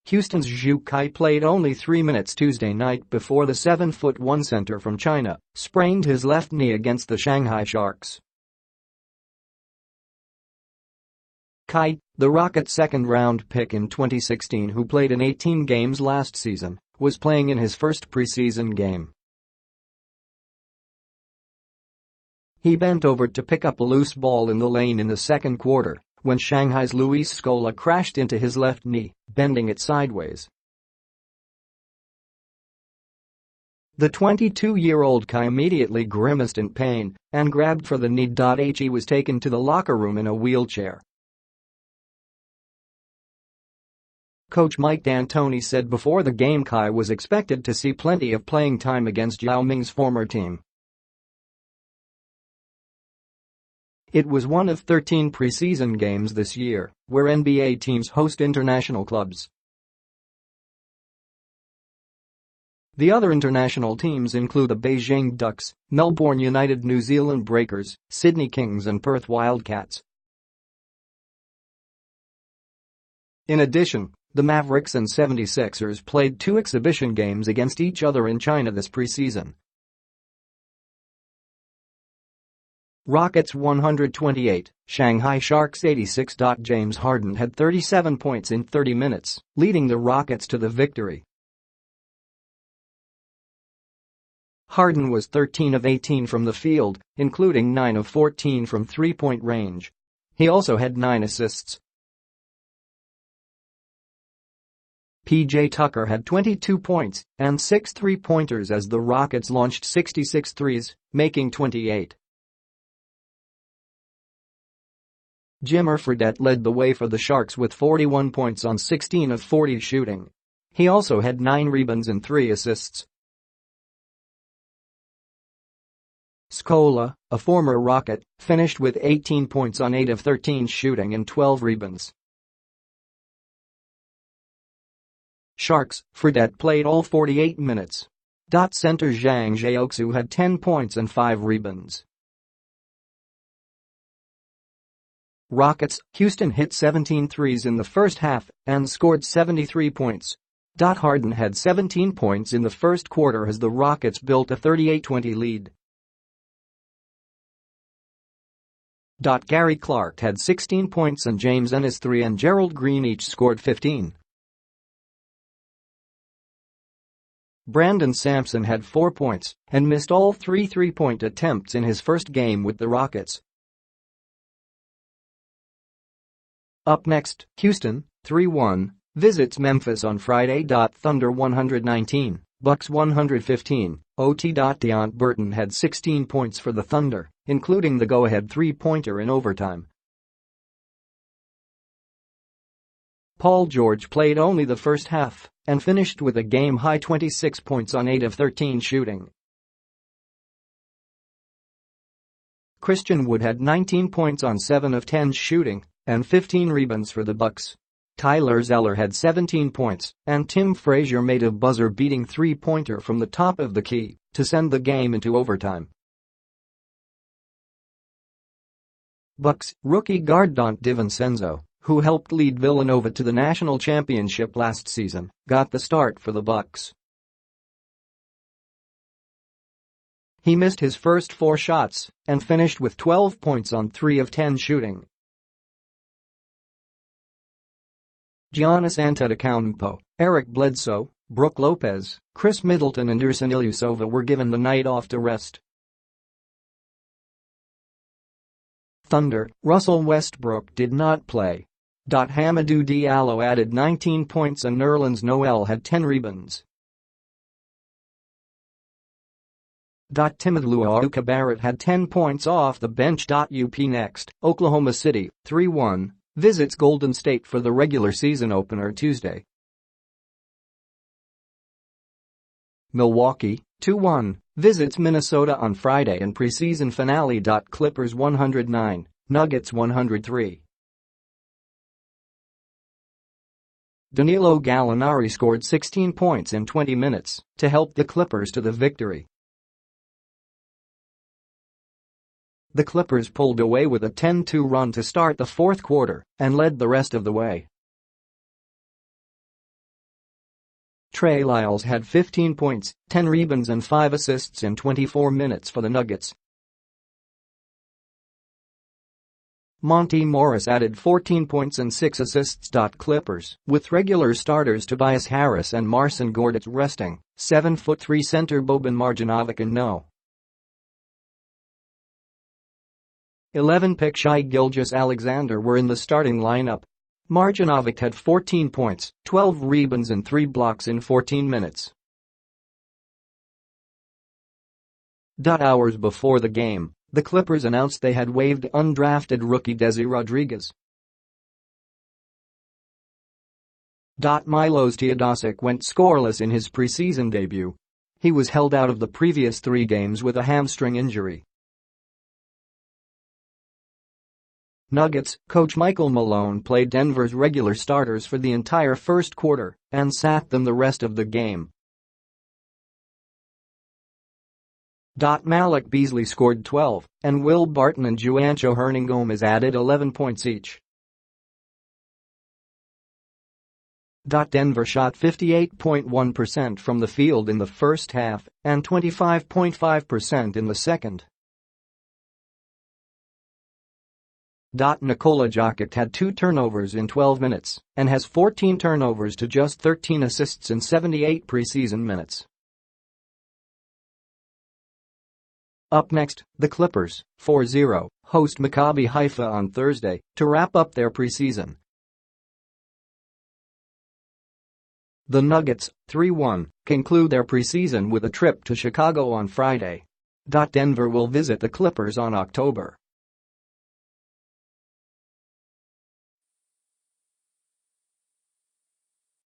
Houston's Zhou Qi played only 3 minutes Tuesday night before the 7'1" center from China sprained his left knee against the Shanghai Sharks. Qi, the Rockets' second-round pick in 2016 who played in 18 games last season, was playing in his first preseason game. He bent over to pick up a loose ball in the lane in the second quarter when Shanghai's Luis Scola crashed into his left knee, bending it sideways. The 22-year-old Qi immediately grimaced in pain and grabbed for the knee. He was taken to the locker room in a wheelchair. Coach Mike D'Antoni said before the game Qi was expected to see plenty of playing time against Yao Ming's former team. It was one of 13 preseason games this year, where NBA teams host international clubs. The other international teams include the Beijing Ducks, Melbourne United, New Zealand Breakers, Sydney Kings and Perth Wildcats. In addition, the Mavericks and 76ers played 2 exhibition games against each other in China this preseason. Rockets 128, Shanghai Sharks 86. James Harden had 37 points in 30 minutes, leading the Rockets to the victory. Harden was 13 of 18 from the field, including 9 of 14 from three-point range. He also had 9 assists. PJ Tucker had 22 points and 6 three-pointers as the Rockets launched 66 threes, making 28. Jimmer Fredette led the way for the Sharks with 41 points on 16 of 40 shooting. He also had 9 rebounds and 3 assists. Scola, a former Rocket, finished with 18 points on 8 of 13 shooting and 12 rebounds. Sharks, Fredette played all 48 minutes. Center Zhang Zhaoxu had 10 points and 5 rebounds. Rockets, Houston hit 17 threes in the first half and scored 73 points. Harden had 17 points in the first quarter as the Rockets built a 38-20 lead. Gary Clark had 16 points and James Ennis 3 and Gerald Green each scored 15. Brandon Sampson had 4 points and missed all 3 three-point attempts in his first game with the Rockets. Up next, Houston, 3-1, visits Memphis on Friday. Thunder 119, Bucks 115, OT. Deont Burton had 16 points for the Thunder, including the go-ahead three-pointer in overtime. Paul George played only the first half and finished with a game-high 26 points on 8 of 13 shooting. Christian Wood had 19 points on 7 of 10 shooting and 15 rebounds for the Bucks. Tyler Zeller had 17 points and Tim Frazier made a buzzer-beating three-pointer from the top of the key to send the game into overtime. Bucks rookie guard Dante DiVincenzo, who helped lead Villanova to the national championship last season, got the start for the Bucks. He missed his first 4 shots and finished with 12 points on 3 of 10 shooting. Giannis Antetokounmpo, Eric Bledsoe, Brook Lopez, Chris Middleton and Ersan Ilyasova were given the night off to rest. Thunder, Russell Westbrook did not play. Hamidou Diallo added 19 points and Nerlens Noel had 10 rebounds. Timothy Luwawu-Cabarrot had 10 points off the bench. UP next, Oklahoma City, 3-1, visits Golden State for the regular season opener Tuesday. Milwaukee, 2-1, visits Minnesota on Friday and preseason finale. Clippers 109, Nuggets 103. Danilo Gallinari scored 16 points in 20 minutes to help the Clippers to the victory. The Clippers pulled away with a 10-2 run to start the fourth quarter and led the rest of the way. Trey Lyles had 15 points, 10 rebounds and 5 assists in 24 minutes for the Nuggets. Monte Morris added 14 points and 6 assists. Clippers, with regular starters Tobias Harris and Marcin Gortat resting, 7'3" center Boban Marjanovic and No. 11 pick Shai Gilgeous-Alexander were in the starting lineup. Marjanovic had 14 points, 12 rebounds and 3 blocks in 14 minutes. Hours before the game, the Clippers announced they had waived undrafted rookie Desi Rodriguez. Milos Teodosic went scoreless in his preseason debut. He was held out of the previous 3 games with a hamstring injury. Nuggets coach Michael Malone played Denver's regular starters for the entire first quarter and sat them the rest of the game. Malik Beasley scored 12, and Will Barton and Juancho Hernangomez added 11 points each. Denver shot 58.1% from the field in the first half and 25.5% in the second. Nikola Jokic had 2 turnovers in 12 minutes and has 14 turnovers to just 13 assists in 78 preseason minutes. Up next, the Clippers, 4-0, host Maccabi Haifa on Thursday to wrap up their preseason. The Nuggets, 3-1, conclude their preseason with a trip to Chicago on Friday. Denver will visit the Clippers on October